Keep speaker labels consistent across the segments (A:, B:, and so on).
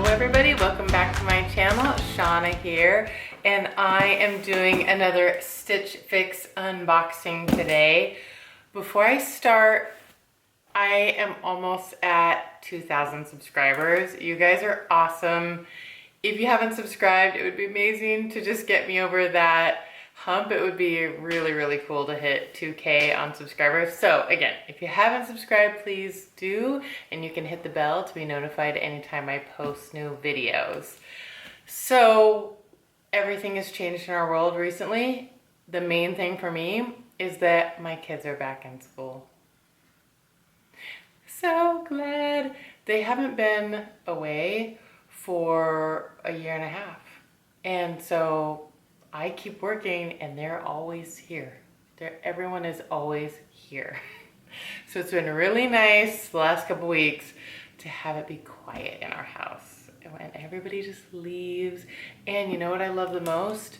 A: everybody, welcome back to my channel. Shawna here, and I am doing another Stitch Fix unboxing today. Before I start, I am almost at 2,000 subscribers. You guys are awesome. If you haven't subscribed, it would be amazing to just get me over that hump. It would be really, really cool to hit 2K on subscribers. So again, if you haven't subscribed, please do, and you can hit the bell to be notified anytime I post new videos. So everything has changed in our world recently. The main thing for me is that my kids are back in school. So glad. They haven't been away for a year and a half. And so I keep working and they're always here. Everyone is always here. So it's been really nice the last couple weeks to have it be quiet in our house. And everybody just leaves. And you know what I love the most?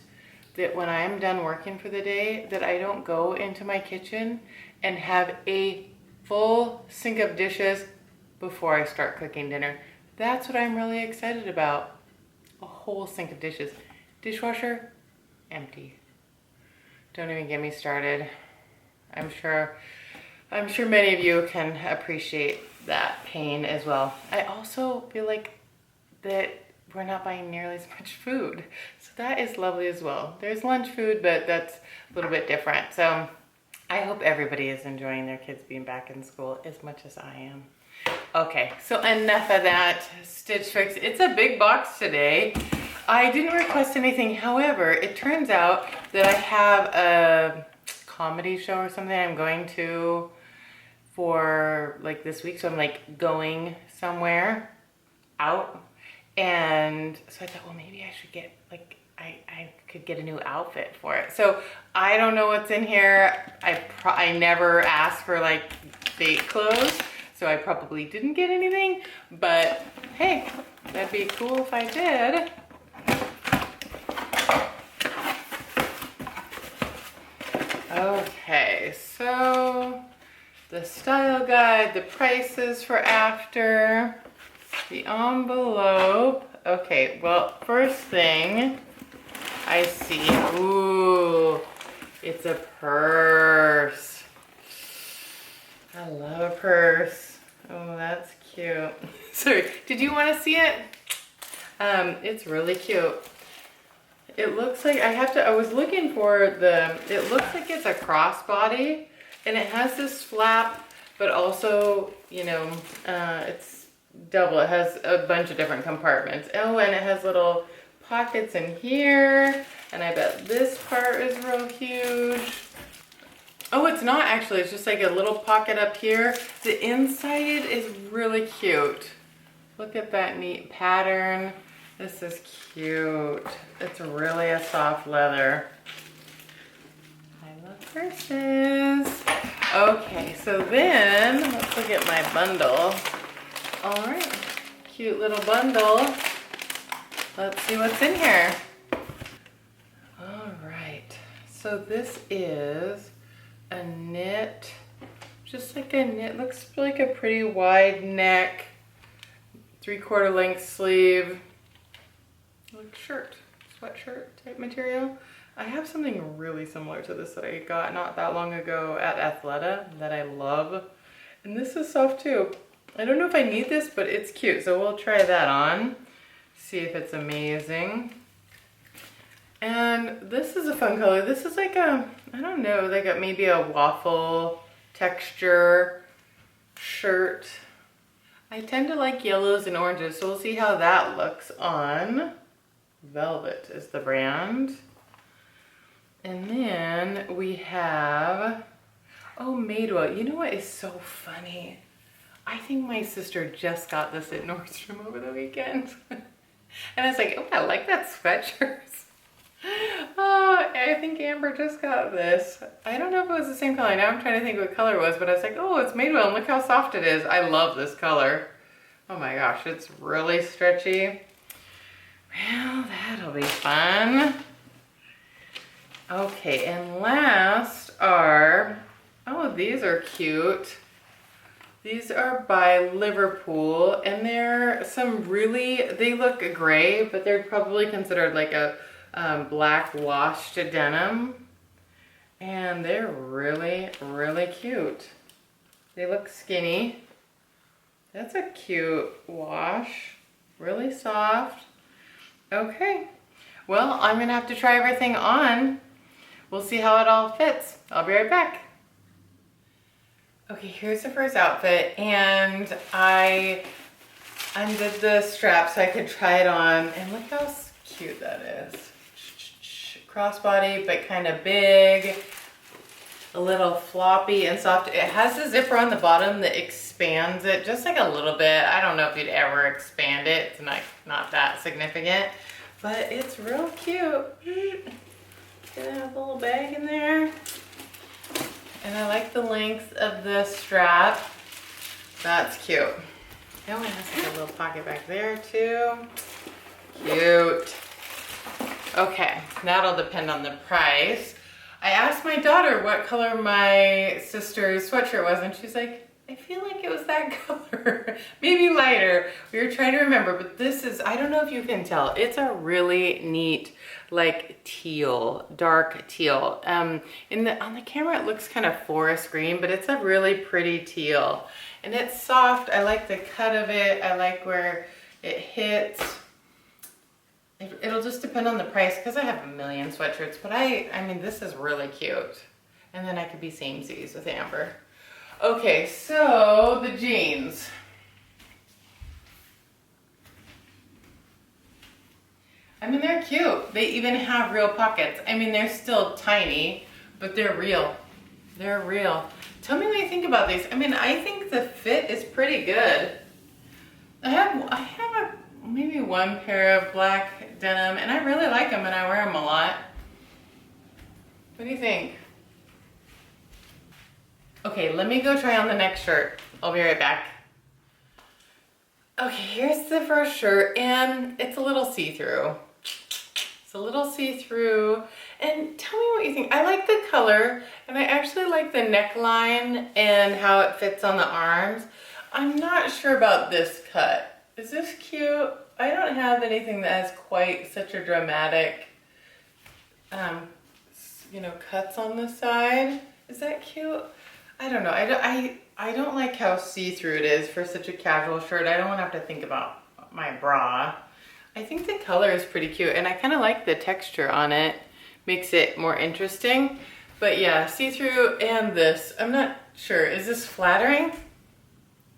A: That when I'm done working for the day, that I don't go into my kitchen and have a full sink of dishes before I start cooking dinner. That's what I'm really excited about. A whole sink of dishes. Dishwasher, empty. Don't even get me started. I'm sure many of you can appreciate that pain as well. I also feel like that we're not buying nearly as much food. So that is lovely as well. There's lunch food, but that's a little bit different. So I hope everybody is enjoying their kids being back in school as much as I am. Okay, so enough of that Stitch Fix. It's a big box today. I didn't request anything. However, it turns out that I have a comedy show or something I'm going to for like this week. So I'm like going somewhere out. And so I thought, well, maybe I should get like, I could get a new outfit for it. So I don't know what's in here. I never asked for like fake clothes. So I probably didn't get anything, but hey, that'd be cool if I did. Okay, so the style guide, the prices for after, the envelope. Okay, well, first thing I see, ooh, it's a purse. I love a purse. Oh, that's cute. Sorry, did you want to see it? It's really cute. It looks like I was looking for it looks like it's a crossbody, and it has this flap, but also, you know, it's double. It has a bunch of different compartments. Oh, and it has little pockets in here, and I bet this part is real huge. Oh, it's not actually, it's just like a little pocket up here. The inside is really cute. Look at that neat pattern. This is cute. It's really a soft leather. I love purses. Okay, so then let's look at my bundle. All right, cute little bundle. Let's see what's in here. All right, so this is a knit, just like a knit. Looks like a pretty wide neck, 3/4 length sleeve. Like shirt, sweatshirt type material. I have something really similar to this that I got not that long ago at Athleta that I love. And this is soft too. I don't know if I need this, but it's cute. So we'll try that on, see if it's amazing. And this is a fun color. This is like a, I don't know, like maybe a waffle texture shirt. I tend to like yellows and oranges, so we'll see how that looks on. Velvet is the brand. And then we have, oh, Madewell. You know what is so funny? I think my sister just got this at Nordstrom over the weekend. And I was like, oh, I like that sweatshirt. Oh, I think Amber just got this. I don't know if it was the same color. Now I'm trying to think what color it was, but I was like, oh, it's Madewell, and look how soft it is. I love this color. Oh my gosh, it's really stretchy. Well, that'll be fun. Okay, and last are, oh, these are cute. These are by Liverpool, and they're they look gray, but they're probably considered like a black washed denim. And they're really, really cute. They look skinny. That's a cute wash. Really soft. Okay. Well, I'm gonna have to try everything on. We'll see how it all fits. I'll be right back. Okay, here's the first outfit, and I undid the strap so I could try it on, and look how cute that is. Crossbody, but kind of big, a little floppy and soft. It has a zipper on the bottom that expands it just like a little bit. I don't know if you'd ever expand it. It's not that significant, but it's real cute. Gonna have a little bag in there. And I like the length of the strap. That's cute. Oh, it has like a little pocket back there too. Cute. Okay, that'll depend on the price. I asked my daughter what color my sister's sweatshirt was, and she's like, I feel like it was that color. Maybe lighter. We were trying to remember, but this is, I don't know if you can tell, it's a really neat, like teal, dark teal. On the camera it looks kind of forest green, but it's a really pretty teal. And it's soft. I like the cut of it. I like where it hits. It'll just depend on the price because I have a million sweatshirts, but I mean, this is really cute. And then I could be samesies with Amber. Okay, so the jeans. I mean, they're cute. They even have real pockets. I mean, they're still tiny, but they're real. They're real. Tell me what you think about these. I mean, I think the fit is pretty good. I have maybe one pair of black denim, and I really like them, and I wear them a lot. What do you think? Okay, let me go try on the next shirt. I'll be right back. Okay, here's the first shirt, and it's a little see-through. It's a little see-through, and tell me what you think. I like the color, and I actually like the neckline and how it fits on the arms. I'm not sure about this cut. Is this cute? I don't have anything that has quite such a dramatic, cuts on the side. Is that cute? I don't know. I don't like how see-through it is for such a casual shirt. I don't want to have to think about my bra. I think the color is pretty cute, and I kind of like the texture on it. Makes it more interesting. But yeah, see-through and this. I'm not sure. Is this flattering?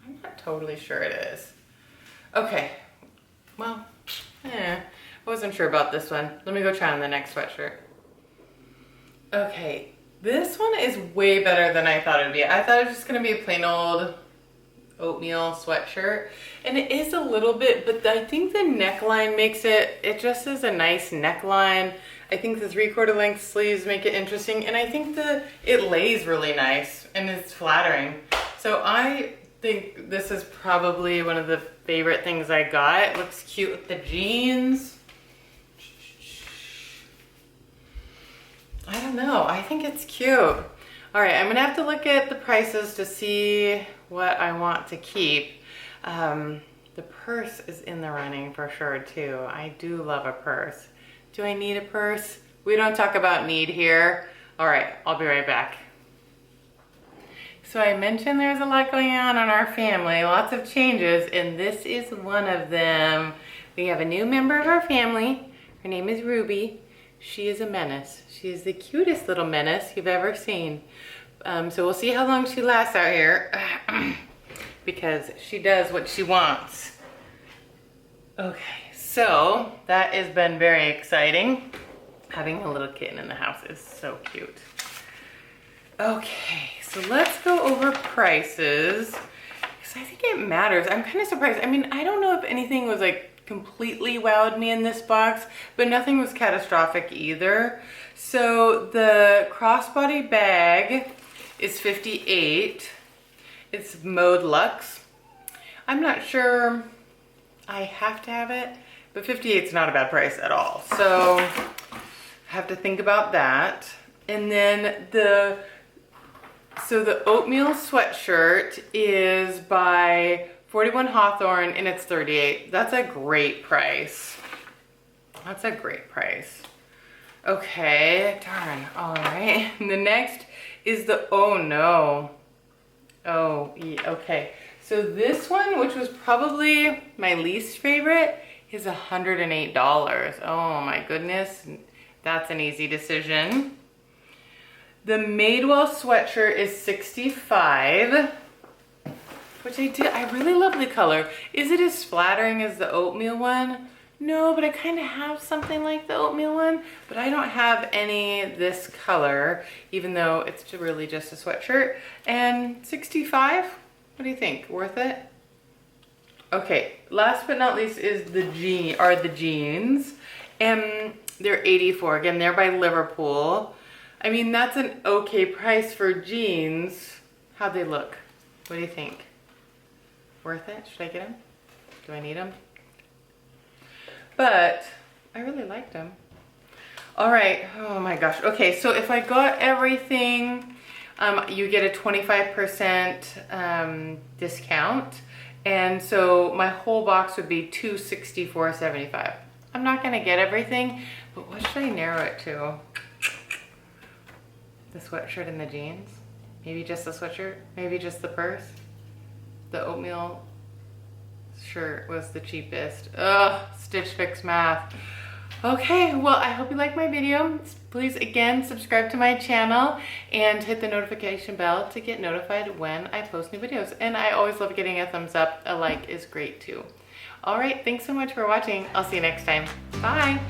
A: I'm not totally sure it is. Okay. Well, I wasn't sure about this one. Let me go try on the next sweatshirt. Okay. This one is way better than I thought it would be. I thought it was just going to be a plain old oatmeal sweatshirt. And it is a little bit, but I think the neckline makes it just is a nice neckline. I think the 3/4 length sleeves make it interesting. And I think it lays really nice and it's flattering. So I think this is probably one of the favorite things I got. It looks cute with the jeans. I don't know. I think it's cute. All right, I'm gonna have to look at the prices to see what I want to keep. The purse is in the running for sure too. I do love a purse. Do I need a purse? We don't talk about need here. All right, I'll be right back. So I mentioned there's a lot going on in our family, lots of changes, and this is one of them. We have a new member of our family. Her name is Ruby. She is a menace. She is the cutest little menace you've ever seen. So we'll see how long she lasts out here because she does what she wants. Okay, so that has been very exciting. Having a little kitten in the house is so cute. Okay, so let's go over prices because I think it matters. I'm kind of surprised. I mean, I don't know if anything was like completely wowed me in this box, but nothing was catastrophic either. So the crossbody bag is $58. It's Mode Luxe. I'm not sure I have to have it, but $58 is not a bad price at all. So I have to think about that. And then the So the oatmeal sweatshirt is by 41 Hawthorn and it's $38. That's a great price. That's a great price. Okay, darn, all right. And the next is the, oh no. Oh, okay. So this one, which was probably my least favorite, is $108. Oh my goodness, that's an easy decision. The Madewell sweatshirt is $65, which I really love the color. Is it as flattering as the oatmeal one? No, but I kind of have something like the oatmeal one, but I don't have any this color, even though it's really just a sweatshirt. And $65, what do you think? Worth it? Okay, last but not least is the jeans, and they're $84. Again, they're by Liverpool. I mean, that's an okay price for jeans. How'd they look? What do you think? Worth it? Should I get them? Do I need them? But I really liked them. All right, oh my gosh. Okay, so if I got everything, you get a 25% discount. And so my whole box would be $264.75. I'm not gonna get everything, but what should I narrow it to? The sweatshirt and the jeans? Maybe just the sweatshirt? Maybe just the purse? The oatmeal shirt was the cheapest. Ugh, Stitch Fix math. Okay, well, I hope you liked my video. Please, again, subscribe to my channel and hit the notification bell to get notified when I post new videos. And I always love getting a thumbs up. A like is great too. All right, thanks so much for watching. I'll see you next time. Bye.